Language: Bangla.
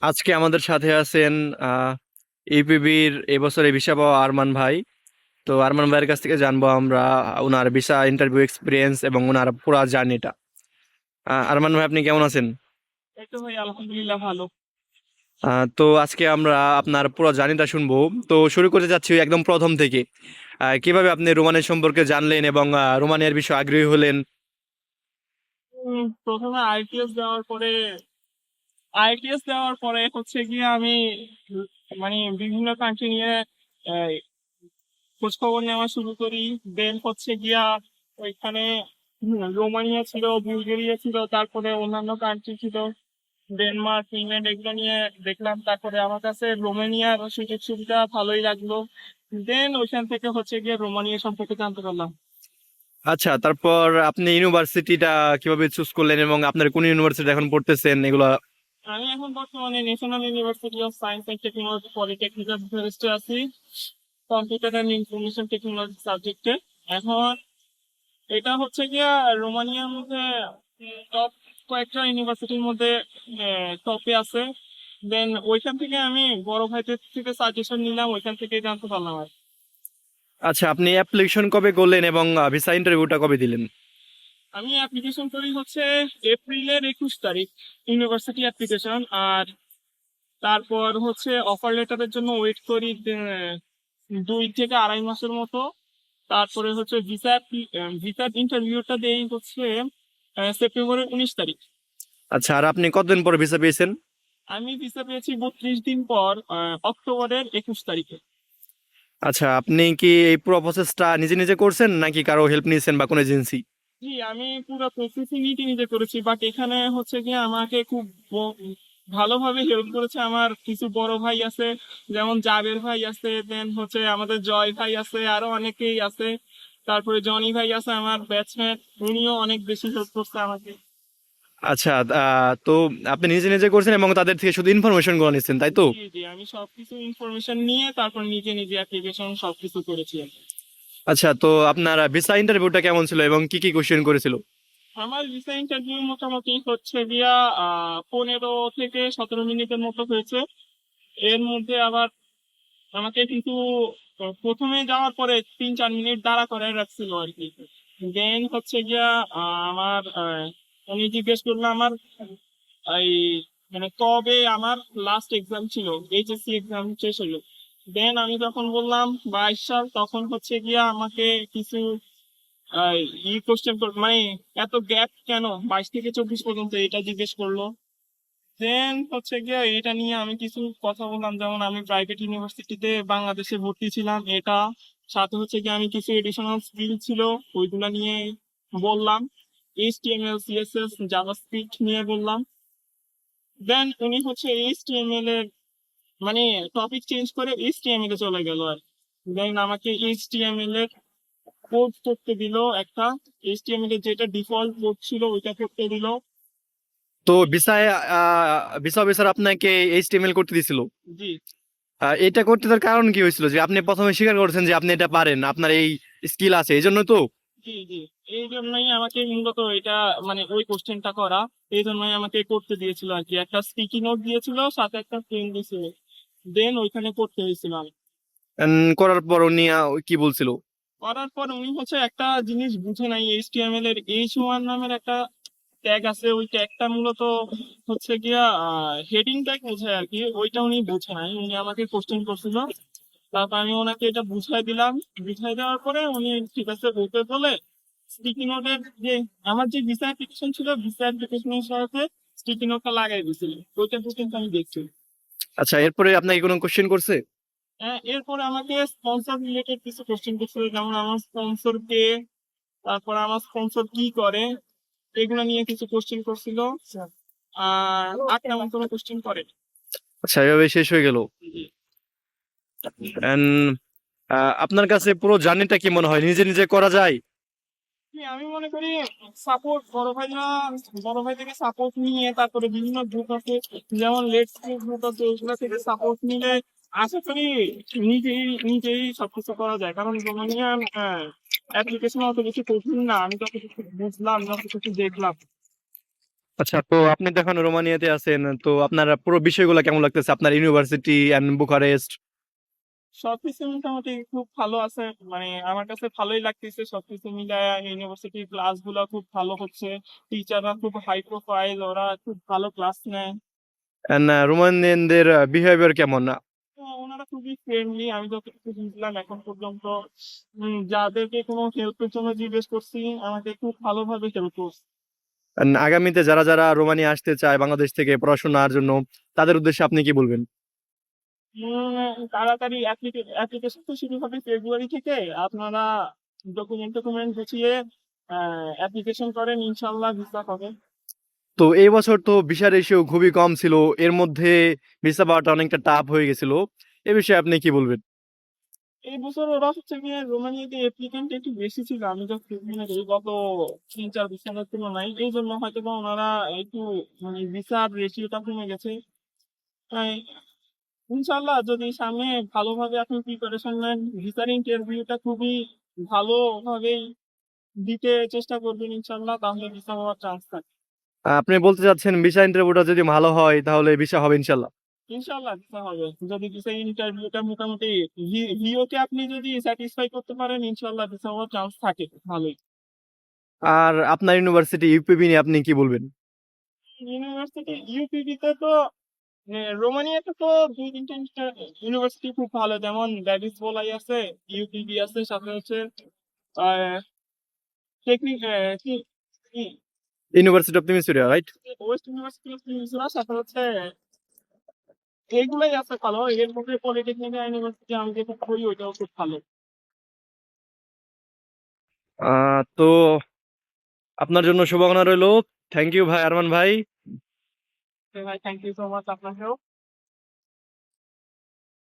আজকে আমাদের সাথে আছেন ইউপিবির এবছরে ভিসা পাওয়া আরমান ভাই। তো আরমান ভাইয়ের কাছ থেকে জানবো আমরা ওনার ভিসা ইন্টারভিউ এক্সপিরিয়েন্স এবং ওনার পুরো জার্নিটা। আরমান ভাই, আপনি কেমন আছেন? এই তো ভাই আলহামদুলিল্লাহ ভালো। তো আজকে আমরা আপনার পুরো জার্নিটা শুনবো। তো শুরু করতে যাচ্ছি একদম প্রথম থেকে। কিভাবে আপনি রোমানিয়া সম্পর্কে জানলেন এবং রোমানিয়ার বিষয়ে আগ্রহী হলেন? প্রথমে আইটিএস দেওয়ার পরে হচ্ছে গিয়ে আমি উম, মানে বিভিন্ন কান্ট্রি নিয়ে আহ, খোঁজ খবর নেওয়া শুরু করি। দেন হচ্ছে গিয়া ওইখানে রোমানিয়া ছিল, বুলগেরিয়া ছিল, তারপরে অন্যান্য কান্ট্রি ছিল, ডেনমার্ক, ইংল্যান্ড, এগুলো নিয়ে দেখলাম। তারপরে আমার কাছে রোমানিয়ার সুযোগ সুবিধা ভালোই লাগলো। দেন ওইখান থেকে হচ্ছে গিয়ে রোমানিয়া সম্পর্কে জানতে পারলাম। আচ্ছা, তারপর আপনি ইউনিভার্সিটিটা কিভাবে চুজ করলেন এবং আপনার কোন ইউনিভার্সিটি এখন পড়তেছেন এগুলো? আমি এখন বর্তমানে National University of Science and Technology polytechnical ফরেস্টে আছি, কম্পিউটার অ্যান্ড ইনফরমেশন টেকনোলজি সাবজেক্টে। এখন এটা হচ্ছে গিয়া রোমানিয়ার মধ্যে টপ কয়েকটা ইউনিভার্সিটির মধ্যে টপে আছে। দেন ওইখান থেকে আমি বড় ভাইদের থেকে সাজেশন নিলাম, ওইখান থেকে জানতে পারলাম আর কি। আচ্ছা, আপনি অ্যাপ্লিকেশন কবে করলেন এবং ভিসা ইন্টারভিউটা কবে দিলেন? আমি অ্যাপ্লিকেশন করি হচ্ছে এপ্রিলের 21 তারিখ, ইউনিভার্সিটি অ্যাপ্লিকেশন। আর তারপর হচ্ছে অফার লেটারের জন্য ওয়েট করি 2 থেকে আড়াই মাসের মতো। তারপরে হচ্ছে ভিসার ইন্টারভিউটা দেই হচ্ছে সেপ্টেম্বরের 19 তারিখ। আচ্ছা, আর আপনি কতদিন পরে ভিসা পেয়েছেন? আমি ভিসা পেয়েছি 32 দিন পর, অক্টোবরের 21 তারিখে। আচ্ছা, আপনি কি এই পুরো প্রসেসটা নিজে নিজে করছেন নাকি কারো হেল্প নিয়েছেন বা কোনো এজেন্সি? জি, আমি পুরো প্রসেসিং নিজে নিজে করেছি, বাট এখানে হচ্ছে কি আমাকে খুব ভালোভাবে হেল্প করেছে আমার কিছু বড় ভাই আছে, যেমন জাবের ভাই আছে, দেন হচ্ছে আমাদের জয় ভাই আছে, আরো অনেকেই আছে। তারপরে জনি ভাই আছে আমার ব্যাচমেট, উনিও অনেক বেশি হেল্প করছে আমাকে। আচ্ছা, তো আপনি নিজে নিজে করছেন এবং তাদের থেকে শুধু ইনফরমেশন গুলো নিচ্ছেন, তাই তো? জি জি, আমি সবকিছু ইনফরমেশন নিয়ে তারপর নিজে নিজে অ্যাপ্লিকেশন সবকিছু করেছি আমি। আচ্ছা, তো আপনার ভিসা ইন্টারভিউটা কেমন ছিল এবং কি কি কোশ্চেন করেছিল? আমার ভিসা ইন্টারভিউ মোটামুটি হচ্ছে গিয়া 15 থেকে 17 মিনিটের মতো হয়েছে। এর মধ্যে আবার আমাকে কিন্তু প্রথমে যাওয়ার পরে 3-4 মিনিট দাঁড়া করায় রাখছিল আর কি। দেন হচ্ছে গিয়া আমার উনি জিজ্ঞেস করলো আমার এই মানে কবে আমার লাস্ট এক্সাম ছিল, এইচএসসি এক্সাম শেষ হলো। দেন আমি যখন বললাম 22 সাল, তখন হচ্ছে গিয়া আমাকে কিছু আহ, কোশ্চেন মানে এত গ্যাপ কেন 22 থেকে 24 পর্যন্ত, এটা জিজ্ঞেস করলো। দেন হচ্ছে গিয়ে এটা নিয়ে আমি কিছু কথা বললাম, যেমন আমি প্রাইভেট ইউনিভার্সিটিতে বাংলাদেশে ভর্তি ছিলাম এটা, সাথে হচ্ছে গিয়ে আমি কিছু এডিশনাল স্কিল ছিল ওইগুলা নিয়ে বললাম। এইচটিএমএল, সিএসএস, জাভাস্ক্রিপ্ট নিয়ে বললাম। দেন উনি হচ্ছে এইচটিএমএল এর মানে টপিক চেঞ্জ করে এইচটিএমএল এ চলে গেল আর। দেন আমাকে এইচটিএমএল এর কোড করতে দিল একটা, এইচটিএমএল এর যেটা ডিফল্ট কোড ছিল ওইটা করতে দিল। তো ভিসায় ভিসা অফিসার আপনাকে এইচটিএমএল করতে দিয়েছিল। জি এটা করতে তার কারণ কি হয়েছিল যে আপনি প্রথমে স্বীকার করেছেন যে আপনি এটা পারেন, আপনার এই স্কিল আছে, এই জন্য তো? জি জি, এই জন্যই আমাকে মূলত এটা মানে ওই কোশ্চেনটা করা, এই জন্যই আমাকে করতে দিয়েছিল আর কি। একটা স্টিকি নোট দিয়েছিল, সাথে একটা পেন দিয়েছিল, দেন ওইখানে করতে হয়েছিল আমি। করার পর উনি কি বলছিল? করার পর উনি হচ্ছে একটা জিনিস বুঝে নাই, এইচটিএমএল এর H1 নামের একটা ট্যাগ আছে, ওই ট্যাগটা মূলত হচ্ছে গিয়া হেডিং ট্যাগ বোঝায় আর কি, ওইটা উনি বুঝে নাই। উনি আমাকে কোশ্চেন করছিল, তারপর আমি ওনাকে এটা বুঝাই দিলাম। বুঝাই দেওয়ার পরে উনি ঠিক আছে বলতে বলে স্টিকি নোটের যে আমার যে ভিসা অ্যাপ্লিকেশন ছিল, ভিসা অ্যাপ্লিকেশনের সাথে স্টিকি নোটটা লাগাই দিয়েছিল, ওইটা কিন্তু আমি দেখছি। আচ্ছা, এরপরে আপনাকে কোনো কোশ্চেন করছে? এরপরে আমাকে স্পন্সর রিলেটেড কিছু কোশ্চেন করছিল, যেমন আমার স্পন্সর কে, তারপর আমার স্পন্সর কি করে, এগুলো নিয়ে কিছু কোশ্চেন করছিল। আর 8টা মতো কোশ্চেন করে। আচ্ছা, এভাবে শেষ হয়ে গেল। আপনার কাছে পুরো জার্নিটা কি মনে হয় নিজে নিজে করা যায়? আমি মনে করি সাপোর্ট বড় ভাই থেকে সাপোর্ট নিয়ে, তারপরে বিভিন্ন গ্রুপ আছে, যেমন লেটস গ্রুপ আছে, ওইগুলা থেকে সাপোর্ট নিলে আশা করি নিজেই নিজেই সবকিছু করা যায়। কারণ রোমানিয়ান অ্যাপ্লিকেশন অত বেশি কঠিন না, আমি যত কিছু বুঝলাম, যত কিছু দেখলাম। আচ্ছা, তো আপনি তো এখন রোমানিয়াতে আছেন, তো আপনার পুরো বিষয়গুলো কেমন লাগতেছে, আপনার ইউনিভার্সিটি অ্যান্ড বুখারেস্ট? সবকিছু মোটামুটি খুব ভালো আছে, মানে আমার কাছে ভালোই লাগতেছে। সবকিছু মিলায় ইউনিভার্সিটির ক্লাস গুলা খুব ভালো হচ্ছে, টিচাররা খুব হাই প্রোফাইল, ওরা খুব ভালো ক্লাস নেয়। অ্যান্ড রোমানিয়ানদের বিহেভিয়ার কেমন? তো ওনারা খুবই ফ্রেন্ডলি, আমি যতটুকু বুঝলাম এখন পর্যন্ত। যাদেরকে কোনো হেল্পের জন্য জিজ্ঞেস করছি, আমাকে খুব ভালোভাবে হেল্প করছে। And আগামীতে যারা যারা রোমানিয়া আসতে চায় বাংলাদেশ থেকে পড়াশোনার জন্য, তাদের উদ্দেশ্যে আপনি কি বলবেন? তাড়াতাড়ি অ্যাপ্লিকেশন তো শুরু হবে ফেব্রুয়ারি থেকে। আপনারা ডকুমেন্ট টকুমেন্ট গুছিয়ে অ্যাপ্লিকেশন করেন, ইনশাল্লাহ ভিসা হবে। তো এই বছর তো ভিসা রেশিও খুবই কম ছিল, এর মধ্যে ভিসা পাওয়াটা অনেকটা টাফ হয়ে গেছিল, এ বিষয়ে আপনি কি বলবেন? এই বছর ওরা হচ্ছে গিয়ে রোমানিয়াতে অ্যাপ্লিকেন্ট একটু বেশি ছিল, আমি যখন মানে এই গত 3-4 বছরের তুলনায়, এই জন্য হয়তো বা ওনারা একটু মানে ভিসার রেশিওটা কমে গেছে। তাই ইনশাল্লাহ যদি সামনে ভালোভাবে আপনি প্রিপারেশন নেন, ভিসার ইন্টারভিউটা খুবই ভালোভাবেই দিতে চেষ্টা করবেন, ইনশাল্লাহ তাহলে ভিসা হওয়ার চান্স থাকে। আপনি বলতে চাচ্ছেন ভিসা ইন্টারভিউটা যদি ভালো হয় তাহলে ভিসা হবে ইনশাল্লাহ? ইনশাল্লাহ ভিসা হবে, যদি ভিসা ইন্টারভিউটা মোটামুটি ভিওকে আপনি যদি স্যাটিসফাই করতে পারেন, ইনশাল্লাহ ভিসা হওয়ার চান্স থাকে ভালোই। আর আপনার ইউনিভার্সিটি ইউপিবি নিয়ে আপনি কি বলবেন? ইউনিভার্সিটি ইউপিবিতে তো রোমানিয়াতে তো 2-3টা ইউনিভার্সিটি খুব ভালো, যেমন ডেভিস বলাই আছে, ইউপিবি আছে, সাথে হচ্ছে টেকনিক কি কি ইউনিভার্সিটি অফ মিসুরিয়া, right? West University of Mizoram, সাথে হচ্ছে এইগুলাই আছে ভালো। এর মধ্যে পলিটেকনিক ইউনিভার্সিটি আমি যেটা করি ওইটাও খুব ভালো। তো আপনার জন্য শুভকামনা রইলো। থ্যাংক ইউ ভাই, আরমান ভাই। ভাই থ্যাংক ইউ সো মাচ আপনাকেও।